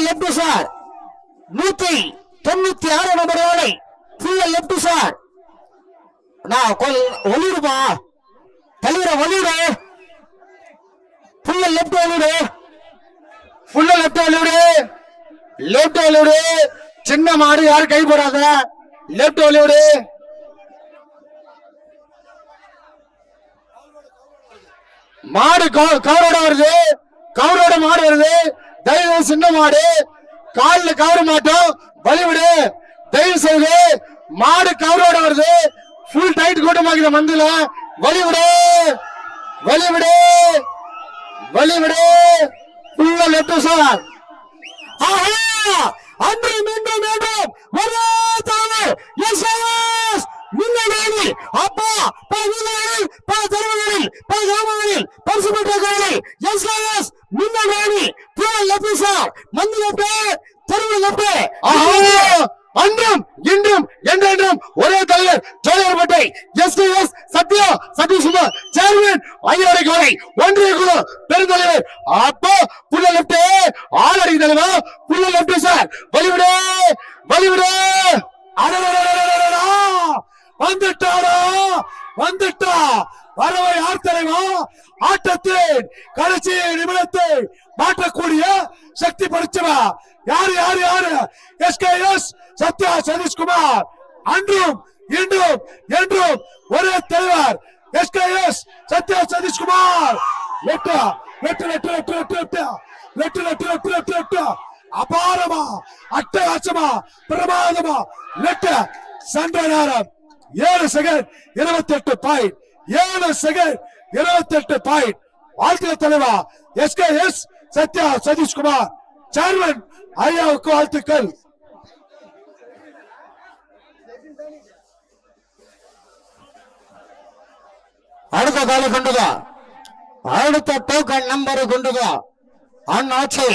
Left sir 196 number வாழை left sir. ஒளிடுமா தலைவர ஒளிடு லெப்ட் ஒளிடு லெப்ட் ஒளிடு லெப்ட் ஒளிடு. சின்ன மாடு யாரும் கை போடாத லெப்ட் ஒளிடு. மாடு கவரோட வருது, கவரோட மாடு வருது. தயவு சின்ன மாடு காலில் கவர மாட்டோம், வழிவிடு தயவு செய்து. மாடு கவரோட வருது, ஃபுல் டைட் கூட்டமாக்குற மந்தில வழிவிடு வழிவிடு வழிவிடு. ஃபுல்லா லெப்ட் சார். அன்று மீண்டும் மீண்டும் ஒரே தாவல் எஸ்எஸ் முன்னணி அப்பா பகுதிகளில் பல தெருவுகளில் பல கிராமங்களில் பரிசு பெற்ற கோலை எஸ்எஸ் முன்னணி லெப்ட் சார் மந்திரப்பே தெருவில் அன்றும் இன்றும் என்றென்றும் ஒரே தலைவர் ஜோதியர்பேட்டை எஸ்டிஎஸ் சத்யா சதீஷ்குமார் சேர்மன் ஐயாரை கோலை ஒன்றிய குழு பெருந்தலைவர் அப்போ புள்ள லெப்ட் ஆளடி தலைவர் புள்ள லெப்ட் சார். வழிவிடு வழிவிடு. வந்துட்டாரா வந்துட்டா வரவை யார் தலைவா? ஆட்டத்தின் கடைசி நிமிடத்தை மாற்றக்கூடிய சக்தி படைச்சவா யாரு யாரு யாரு? எஸ்கேஎஸ் சத்யா சதீஷ்குமார். அன்றும் இன்றும் என்றும் ஒரே தலைவர் SKS Sathya Sathishkumar. Left left left left left left left left left left left. அபாரமா அட்டகாசமா பிரமாதமா லெப்ட். சென்ற நேரம் 7 செகண்ட் 28 பாயிண்ட் 7 செகண்ட் 28 பாயிண்ட். வாழ்த்துக்கள் தலைவா எஸ்கேஎஸ் சத்யா சதீஷ்குமார் சேர்மன் ஐயாவுக்கு வாழ்த்துக்கள். அடுத்த காலை கொண்டுதா, அடுத்த டோக்கன் நம்பரை கொண்டுதா அண்ணாச்சி